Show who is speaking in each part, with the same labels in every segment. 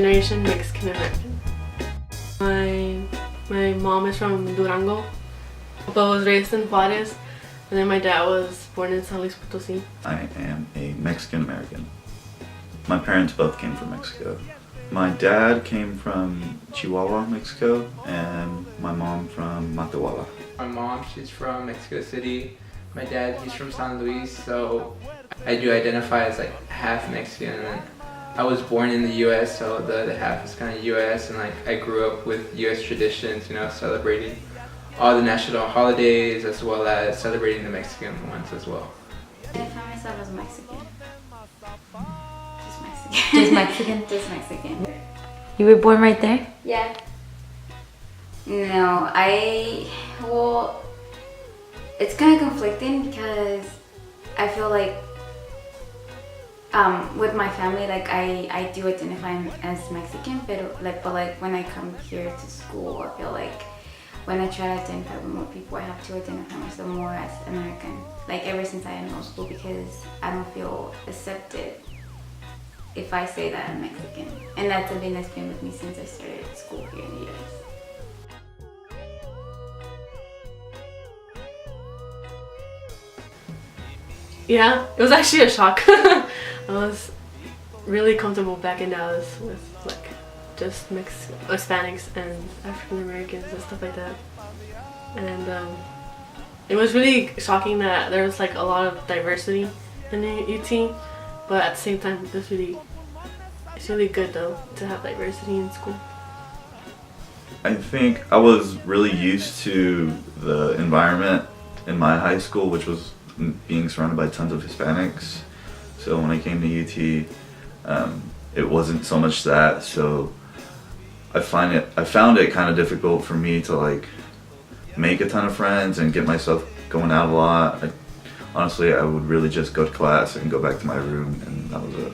Speaker 1: generation Mexican American. My mom is from Durango, but was raised in Juarez, and then my dad was born in San Luis Potosí.
Speaker 2: I am a Mexican American. My parents both came from Mexico. My dad came from Chihuahua, Mexico, and my mom from Matehuala.
Speaker 3: My mom, she's from Mexico City. My dad, he's from San Luis, so I do identify as like half Mexican. And then I was born in the U.S., so the other half is kind of U.S. and like I grew up with U.S. traditions, you know, celebrating all the national holidays as well as celebrating the Mexican ones as well.
Speaker 4: I found myself as Mexican. Just Mexican.
Speaker 5: Just Mexican?
Speaker 4: Just Mexican.
Speaker 5: You were born right there?
Speaker 4: Yeah. No, well, it's kind of conflicting because I feel like with my family, like I do identify as Mexican, but like when I come here to school, I feel like when I try to identify with more people, I have to identify myself more as American. Like ever since I enrolled school, because I don't feel accepted if I say that I'm Mexican. And that's something that's been with me since I started school here in the US.
Speaker 1: Yeah, it was actually a shock. I was really comfortable back in Dallas with like just mixed Hispanics and African Americans and stuff like that. And it was really shocking that there was like a lot of diversity in the UT, but at the same time it's really good though to have diversity in school.
Speaker 2: I think I was really used to the environment in my high school, which was being surrounded by tons of Hispanics. So when I came to UT, it wasn't so much that. So I found it kind of difficult for me to like make a ton of friends and get myself going out a lot. Honestly, I would really just go to class and go back to my room, and that was it.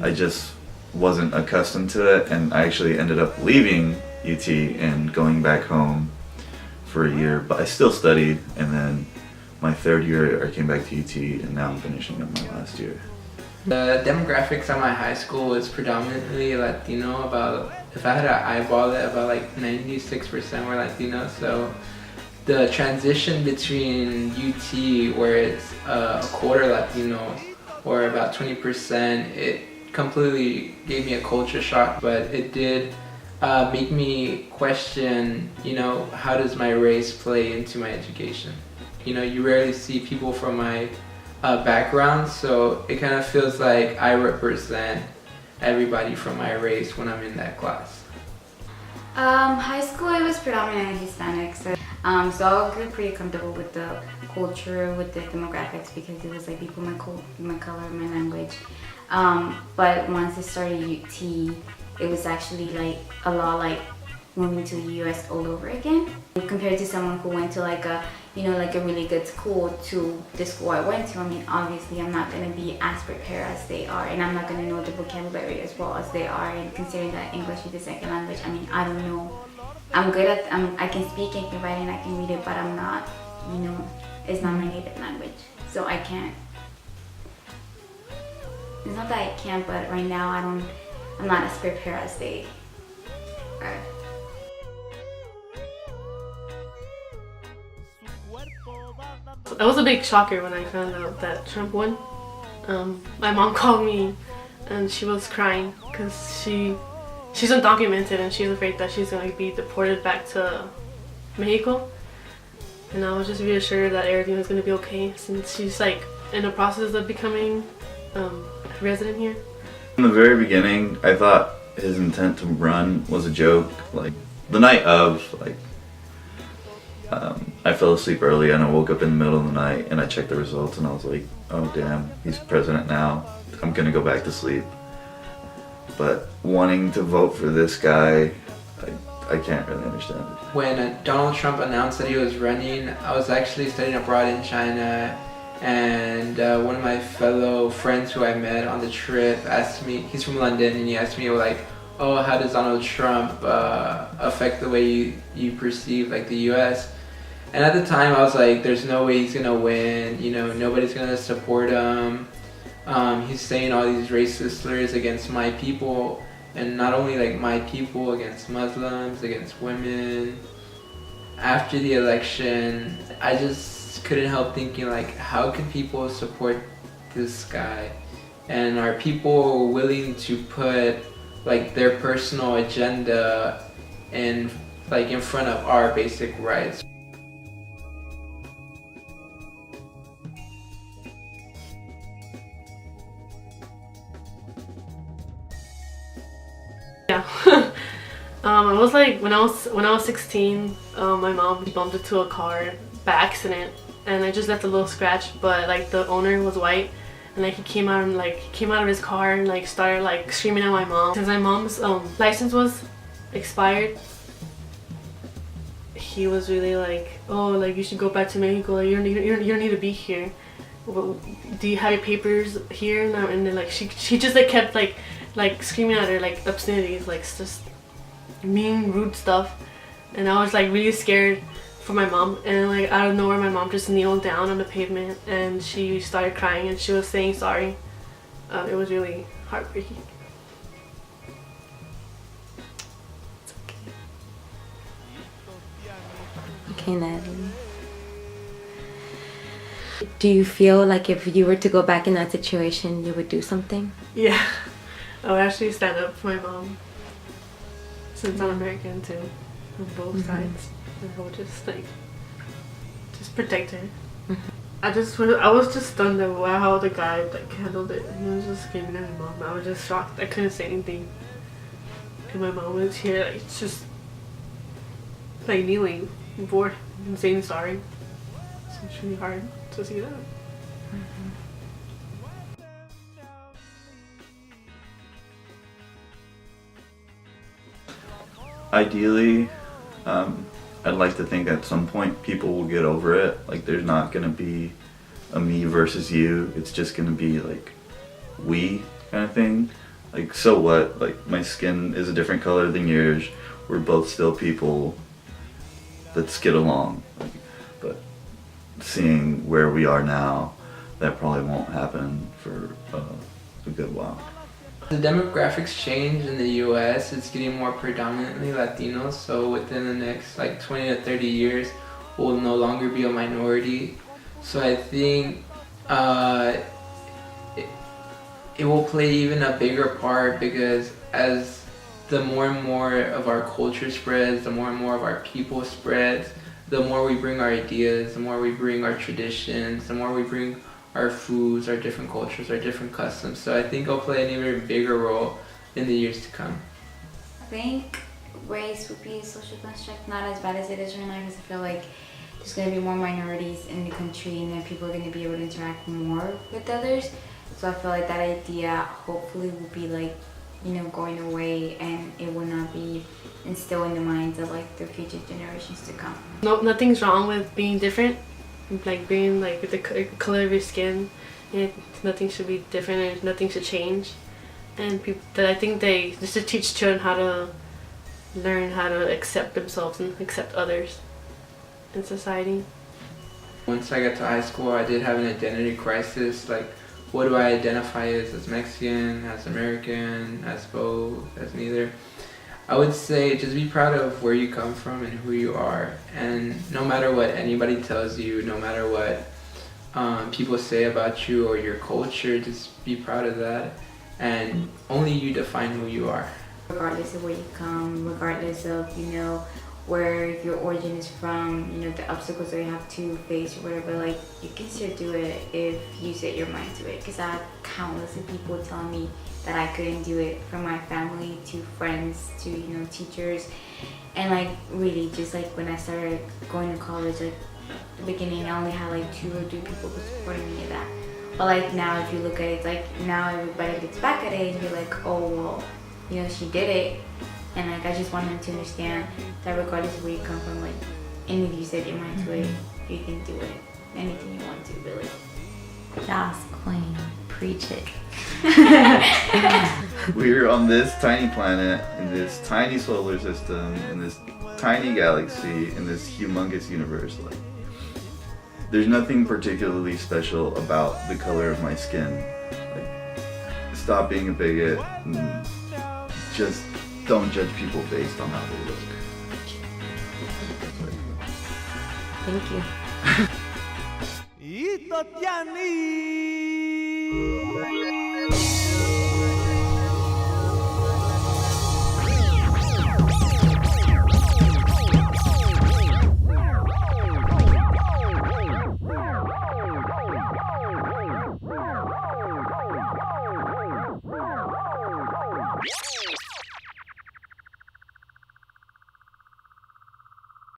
Speaker 2: I just wasn't accustomed to it, and I actually ended up leaving UT and going back home for a year, but I still studied, and then my third year I came back to UT, and now I'm finishing up my last year.
Speaker 3: The demographics at my high school was predominantly Latino. About, if I had to eyeball it, about like 96% were Latino. So the transition between UT, where it's a quarter Latino, or about 20%, it completely gave me a culture shock. But it did make me question, you know, how does my race play into my education? You know, you rarely see people from my background, so it kind of feels like I represent everybody from my race when I'm in that class.
Speaker 4: High school, it was predominantly Hispanic, so I grew pretty comfortable with the culture, with the demographics, because it was like people my color, my language. But once I started UT, it was actually like a lot like moving to the US all over again. Compared to someone who went to like a really good school to the school I went to, I mean, obviously I'm not going to be as prepared as they are, and I'm not going to know the vocabulary as well as they are, and considering that English is the second language, I mean, I don't know. I'm good at, I can speak, I can write, and I can read it, but I'm not, you know, it's not my native language, so I can't. It's not that I can't, but right now I'm not as prepared as they are.
Speaker 1: It was a big shocker when I found out that Trump won. My mom called me and she was crying because she's undocumented and she's afraid that she's going to be deported back to Mexico. And I was just reassured that everything was going to be okay since she's like in the process of becoming a resident here.
Speaker 2: In the very beginning, I thought his intent to run was a joke. Like the night of, I fell asleep early and I woke up in the middle of the night and I checked the results and I was like, oh damn, he's president now. I'm gonna go back to sleep. But wanting to vote for this guy, I can't really understand it.
Speaker 3: When Donald Trump announced that he was running, I was actually studying abroad in China, and one of my fellow friends who I met on the trip asked me, he's from London, and he asked me like, oh, how does Donald Trump affect the way you perceive like the US? And at the time I was like, there's no way he's gonna win, you know, nobody's gonna support him. He's saying all these racist slurs against my people. and not only like my people against Muslims, against women. After the election, I just couldn't help thinking like, how can people support this guy? And are people willing to put like their personal agenda in front of our basic rights?
Speaker 1: Yeah. I was like when I was 16, my mom bumped into a car by accident, and I just left a little scratch. But like the owner was white, and like he came out of his car and like started like screaming at my mom. Since my mom's license was expired, he was really like, oh, like you should go back to Mexico. Like, you don't need to be here. Well, do you have your papers here? And then like she just like kept like screaming at her like obscenities, like just mean, rude stuff. And I was like really scared for my mom, and like out of nowhere my mom just kneeled down on the pavement and she started crying and she was saying sorry. It was really heartbreaking.
Speaker 5: Okay, Natalie. Do you feel like if you were to go back in that situation, you would do something?
Speaker 1: Yeah, I would actually stand up for my mom, since I'm American too, on both sides. And I would just protect her. I was just stunned at how the guy like handled it. He was just screaming at my mom. I was just shocked. I couldn't say anything. And my mom was here, like just like kneeling before and saying sorry. So it's really hard to see that.
Speaker 2: Ideally, I'd like to think at some point people will get over it. Like there's not gonna be a me versus you. It's just gonna be like we kind of thing. Like so what? Like my skin is a different color than yours. We're both still people. Let's get along. Like, but seeing where we are now, that probably won't happen for a good while.
Speaker 3: The demographics change in the US. It's getting more predominantly Latinos, so within the next like 20 to 30 years, we'll no longer be a minority. So I think it will play even a bigger part, because as the more and more of our culture spreads, the more and more of our people spreads, the more we bring our ideas, the more we bring our traditions, the more we bring our foods, our different cultures, our different customs. So I think it'll play an even bigger role in the years to come.
Speaker 4: I think race would be a social construct, not as bad as it is right now, because I feel like there's going to be more minorities in the country, and then people are going to be able to interact more with others. So I feel like that idea hopefully will be like, going away, and it will not be instilled in the minds of like the future generations to come.
Speaker 1: No, nothing's wrong with being different, like being like the color of your skin. Nothing should be different, and nothing should change. And people, that I think they just to teach children how to learn how to accept themselves and accept others in society.
Speaker 3: Once I got to high school, I did have an identity crisis. Like, what do I identify as Mexican, as American, as both, as neither? I would say just be proud of where you come from and who you are. And no matter what anybody tells you, no matter what people say about you or your culture, just be proud of that. And only you define who you are.
Speaker 4: Regardless of where you come, regardless of, where your origin is from, the obstacles that you have to face or whatever, like, you can still do it if you set your mind to it. Because I had countless of people telling me that I couldn't do it, from my family to friends to, teachers. And like, really, just like when I started going to college, like, at the beginning, I only had like 2 or 3 people who supported me in that. But like now, if you look at it, it's like now everybody looks back at it and you're like, oh, well, she did it. And like, I just want them to understand that regardless of where you come from, like, and if you set your mind to it, you can do it. Anything you want to, really.
Speaker 5: Yes, queen. Preach it.
Speaker 2: We're on this tiny planet, in this tiny solar system, in this tiny galaxy, in this humongous universe. Like, there's nothing particularly special about the color of my skin. Like, stop being a bigot and just don't judge people based on how they look.
Speaker 5: Thank you.
Speaker 6: I to ťa